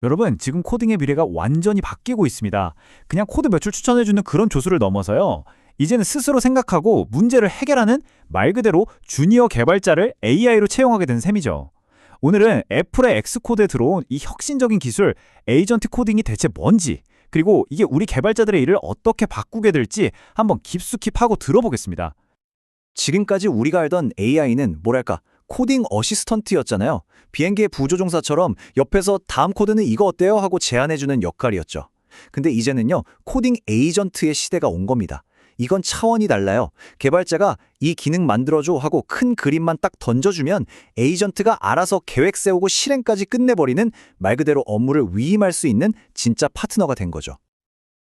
여러분, 지금 코딩의 미래가 완전히 바뀌고 있습니다. 그냥 코드 몇 줄 추천해주는 그런 조수를 넘어서요. 이제는 스스로 생각하고 문제를 해결하는 말 그대로 주니어 개발자를 AI로 채용하게 된 셈이죠. 오늘은 애플의 엑스코드에 들어온 이 혁신적인 기술, 에이전트 코딩이 대체 뭔지, 그리고 이게 우리 개발자들의 일을 어떻게 바꾸게 될지 한번 깊숙이 파고 들어보겠습니다. 지금까지 우리가 알던 AI는 뭐랄까, 코딩 어시스턴트였잖아요. 비행기의 부조종사처럼 옆에서 다음 코드는 이거 어때요? 하고 제안해주는 역할이었죠. 근데 이제는요, 코딩 에이전트의 시대가 온 겁니다. 이건 차원이 달라요. 개발자가 이 기능 만들어줘 하고 큰 그림만 딱 던져주면 에이전트가 알아서 계획 세우고 실행까지 끝내버리는 말 그대로 업무를 위임할 수 있는 진짜 파트너가 된 거죠.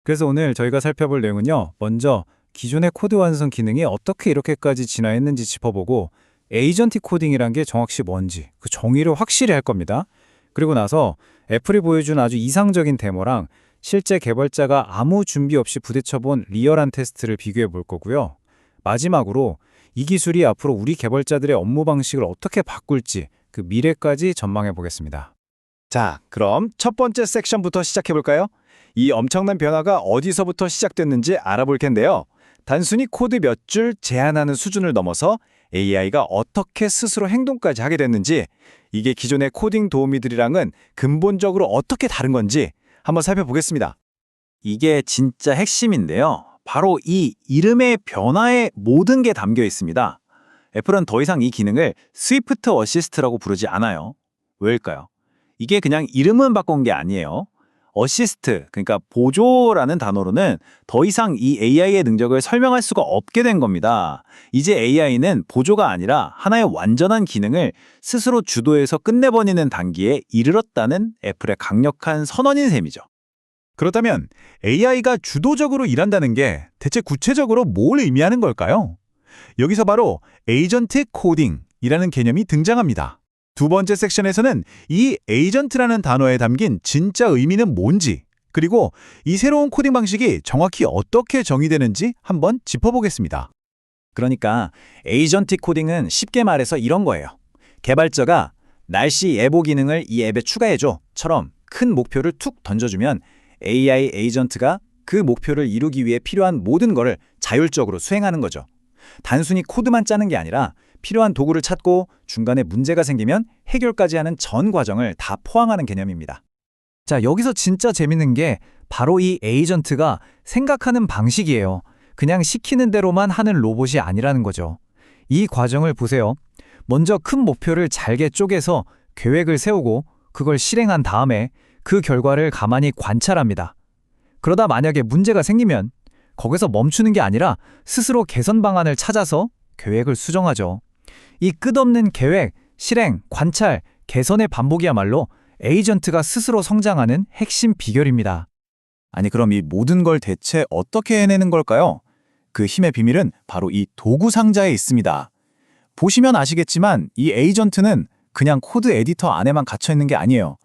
그래서 오늘 저희가 살펴볼 내용은요. 먼저 기존의 코드 완성 기능이 어떻게 이렇게까지 진화했는지 짚어보고 에이전틱 코딩이란 게 정확히 뭔지 그 정의를 확실히 할 겁니다. 그리고 나서 애플이 보여준 아주 이상적인 데모랑 실제 개발자가 아무 준비 없이 부딪혀본 리얼한 테스트를 비교해 볼 거고요. 마지막으로 이 기술이 앞으로 우리 개발자들의 업무 방식을 어떻게 바꿀지 그 미래까지 전망해 보겠습니다. 자, 그럼 첫 번째 섹션부터 시작해볼까요? 이 엄청난 변화가 어디서부터 시작됐는지 알아볼 텐데요. 단순히 코드 몇 줄 제안하는 수준을 넘어서 AI가 어떻게 스스로 행동까지 하게 됐는지, 이게 기존의 코딩 도우미들이랑은 근본적으로 어떻게 다른 건지 한번 살펴보겠습니다. 이게 진짜 핵심인데요. 바로 이 이름의 변화에 모든 게 담겨 있습니다. 애플은 더 이상 이 기능을 스위프트 어시스트라고 부르지 않아요. 왜일까요? 이게 그냥 이름은 바꾼 게 아니에요. 어시스트, 그러니까 보조라는 단어로는 더 이상 이 AI의 능력을 설명할 수가 없게 된 겁니다. 이제 AI는 보조가 아니라 하나의 완전한 기능을 스스로 주도해서 끝내버리는 단계에 이르렀다는 애플의 강력한 선언인 셈이죠. 그렇다면 AI가 주도적으로 일한다는 게 대체 구체적으로 뭘 의미하는 걸까요? 여기서 바로 에이전트 코딩이라는 개념이 등장합니다. 두 번째 섹션에서는 이 에이전트라는 단어에 담긴 진짜 의미는 뭔지, 그리고 이 새로운 코딩 방식이 정확히 어떻게 정의되는지 한번 짚어보겠습니다. 그러니까 에이전틱 코딩은 쉽게 말해서 이런 거예요. 개발자가 날씨 예보 기능을 이 앱에 추가해줘처럼 큰 목표를 툭 던져주면 AI 에이전트가 그 목표를 이루기 위해 필요한 모든 거를 자율적으로 수행하는 거죠. 단순히 코드만 짜는 게 아니라 필요한 도구를 찾고 중간에 문제가 생기면 해결까지 하는 전 과정을 다 포함하는 개념입니다. 자, 여기서 진짜 재밌는 게 바로 이 에이전트가 생각하는 방식이에요. 그냥 시키는 대로만 하는 로봇이 아니라는 거죠. 이 과정을 보세요. 먼저 큰 목표를 잘게 쪼개서 계획을 세우고 그걸 실행한 다음에 그 결과를 가만히 관찰합니다. 그러다 만약에 문제가 생기면 거기서 멈추는 게 아니라 스스로 개선 방안을 찾아서 계획을 수정하죠. 이 끝없는 계획, 실행, 관찰, 개선의 반복이야말로 에이전트가 스스로 성장하는 핵심 비결입니다. 아니, 그럼 이 모든 걸 대체 어떻게 해내는 걸까요? 그 힘의 비밀은 바로 이 도구 상자에 있습니다. 보시면 아시겠지만 이 에이전트는 그냥 코드 에디터 안에만 갇혀 있는 게 아니에요.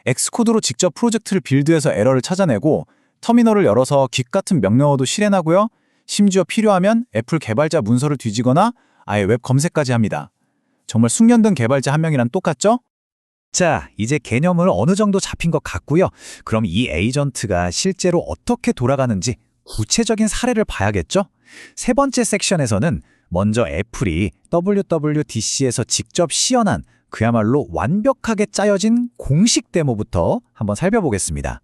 엑스코드로 직접 프로젝트를 빌드해서 에러를 찾아내고 터미널을 열어서 깃 같은 명령어도 실행하고요. 심지어 필요하면 애플 개발자 문서를 뒤지거나 아예 웹 검색까지 합니다. 정말 숙련된 개발자 한 명이랑 똑같죠? 자, 이제 개념을 어느 정도 잡힌 것 같고요. 그럼 이 에이전트가 실제로 어떻게 돌아가는지 구체적인 사례를 봐야겠죠? 세 번째 섹션에서는 먼저 애플이 WWDC에서 직접 시연한 그야말로 완벽하게 짜여진 공식 데모부터 한번 살펴보겠습니다.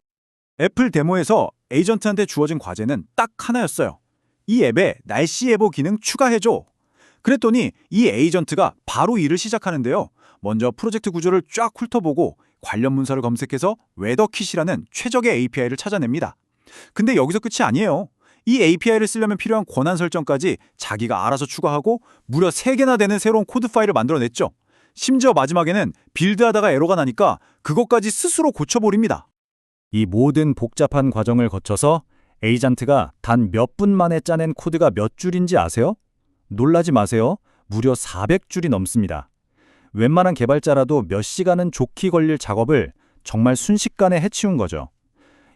애플 데모에서 에이전트한테 주어진 과제는 딱 하나였어요. 이 앱에 날씨 예보 기능 추가해줘. 그랬더니 이 에이전트가 바로 일을 시작하는데요. 먼저 프로젝트 구조를 쫙 훑어보고 관련 문서를 검색해서 웨더킷이라는 최적의 API를 찾아냅니다. 근데 여기서 끝이 아니에요. 이 API를 쓰려면 필요한 권한 설정까지 자기가 알아서 추가하고 무려 3개나 되는 새로운 코드 파일을 만들어냈죠. 심지어 마지막에는 빌드하다가 에러가 나니까 그것까지 스스로 고쳐버립니다. 이 모든 복잡한 과정을 거쳐서 에이전트가 단 몇 분 만에 짜낸 코드가 몇 줄인지 아세요? 놀라지 마세요. 무려 400줄이 넘습니다. 웬만한 개발자라도 몇 시간은 좋게 걸릴 작업을 정말 순식간에 해치운 거죠.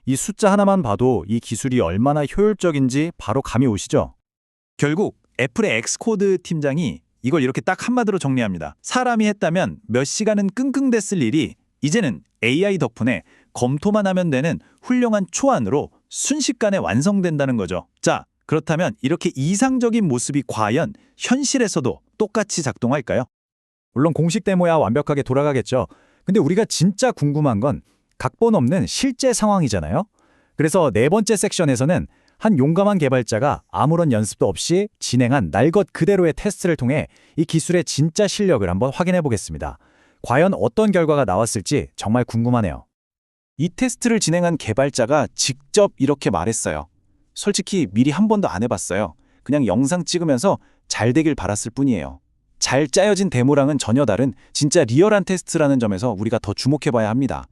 이 숫자 하나만 봐도 이 기술이 얼마나 효율적인지 바로 감이 오시죠? 결국 애플의 엑스코드 팀장이 이걸 이렇게 딱 한마디로 정리합니다. 사람이 했다면 몇 시간은 끙끙댔을 일이 이제는 AI 덕분에 검토만 하면 되는 훌륭한 초안으로 순식간에 완성된다는 거죠. 자, 그렇다면 이렇게 이상적인 모습이 과연 현실에서도 똑같이 작동할까요? 물론 공식 데모야 완벽하게 돌아가겠죠. 근데 우리가 진짜 궁금한 건 각본 없는 실제 상황이잖아요. 그래서 네 번째 섹션에서는 한 용감한 개발자가 아무런 연습도 없이 진행한 날 것 그대로의 테스트를 통해 이 기술의 진짜 실력을 한번 확인해 보겠습니다. 과연 어떤 결과가 나왔을지 정말 궁금하네요. 이 테스트를 진행한 개발자가 직접 이렇게 말했어요. 솔직히 미리 한 번도 안 해봤어요. 그냥 영상 찍으면서 잘 되길 바랐을 뿐이에요. 잘 짜여진 데모랑은 전혀 다른 진짜 리얼한 테스트라는 점에서 우리가 더 주목해봐야 합니다.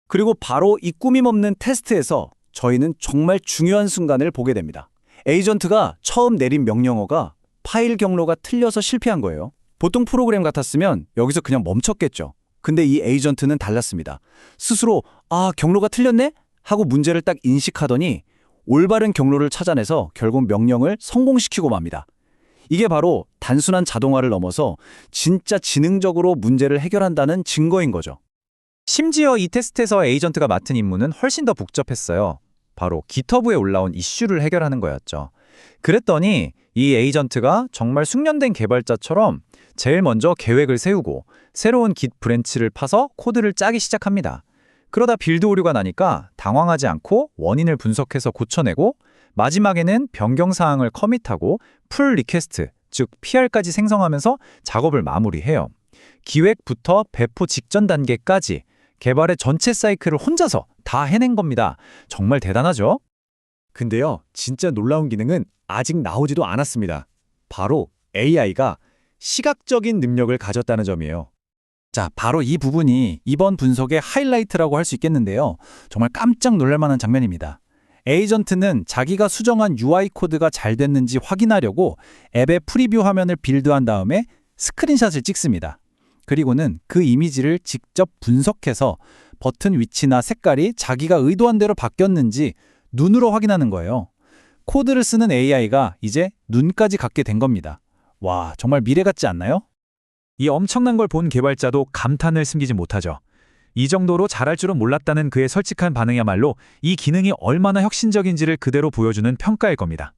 그리고 바로 이 꾸밈없는 테스트에서 저희는 정말 중요한 순간을 보게 됩니다. 에이전트가 처음 내린 명령어가 파일 경로가 틀려서 실패한 거예요. 보통 프로그램 같았으면 여기서 그냥 멈췄겠죠. 근데 이 에이전트는 달랐습니다. 스스로 경로가 틀렸네? 하고 문제를 딱 인식하더니 올바른 경로를 찾아내서 결국 명령을 성공시키고 맙니다. 이게 바로 단순한 자동화를 넘어서 진짜 지능적으로 문제를 해결한다는 증거인 거죠. 심지어 이 테스트에서 에이전트가 맡은 임무는 훨씬 더 복잡했어요. 바로 GitHub에 올라온 이슈를 해결하는 거였죠. 그랬더니 이 에이전트가 정말 숙련된 개발자처럼 제일 먼저 계획을 세우고 새로운 Git 브랜치를 파서 코드를 짜기 시작합니다. 그러다 빌드 오류가 나니까 당황하지 않고 원인을 분석해서 고쳐내고 마지막에는 변경 사항을 커밋하고 풀 리퀘스트, 즉 PR까지 생성하면서 작업을 마무리해요. 기획부터 배포 직전 단계까지 개발의 전체 사이클을 혼자서 다 해낸 겁니다. 정말 대단하죠? 근데요, 진짜 놀라운 기능은 아직 나오지도 않았습니다. 바로 AI가 시각적인 능력을 가졌다는 점이에요. 자, 바로 이 부분이 이번 분석의 하이라이트라고 할 수 있겠는데요. 정말 깜짝 놀랄 만한 장면입니다. 에이전트는 자기가 수정한 UI 코드가 잘 됐는지 확인하려고 앱의 프리뷰 화면을 빌드한 다음에 스크린샷을 찍습니다. 그리고는 그 이미지를 직접 분석해서 버튼 위치나 색깔이 자기가 의도한 대로 바뀌었는지 눈으로 확인하는 거예요. 코드를 쓰는 AI가 이제 눈까지 갖게 된 겁니다. 와, 정말 미래 같지 않나요? 이 엄청난 걸 본 개발자도 감탄을 숨기지 못하죠. 이 정도로 잘할 줄은 몰랐다는 그의 솔직한 반응이야말로 이 기능이 얼마나 혁신적인지를 그대로 보여주는 평가일 겁니다.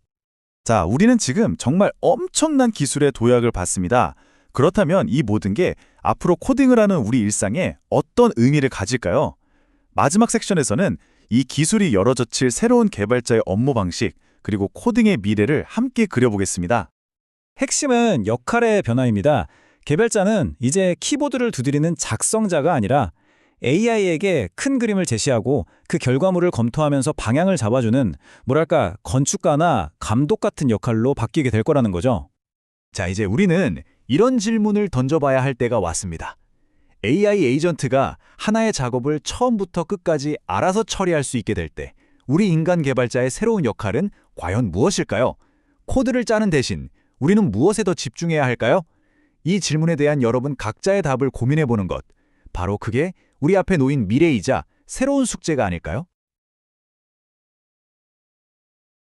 자, 우리는 지금 정말 엄청난 기술의 도약을 봤습니다. 그렇다면 이 모든 게 앞으로 코딩을 하는 우리 일상에 어떤 의미를 가질까요? 마지막 섹션에서는 이 기술이 열어젖힐 새로운 개발자의 업무 방식, 그리고 코딩의 미래를 함께 그려보겠습니다. 핵심은 역할의 변화입니다. 개발자는 이제 키보드를 두드리는 작성자가 아니라 AI에게 큰 그림을 제시하고 그 결과물을 검토하면서 방향을 잡아주는 뭐랄까 건축가나 감독 같은 역할로 바뀌게 될 거라는 거죠. 자, 이제 우리는 이런 질문을 던져봐야 할 때가 왔습니다. AI 에이전트가 하나의 작업을 처음부터 끝까지 알아서 처리할 수 있게 될 때 우리 인간 개발자의 새로운 역할은 과연 무엇일까요? 코드를 짜는 대신 우리는 무엇에 더 집중해야 할까요? 이 질문에 대한 여러분 각자의 답을 고민해보는 것, 바로 그게 우리 앞에 놓인 미래이자 새로운 숙제가 아닐까요?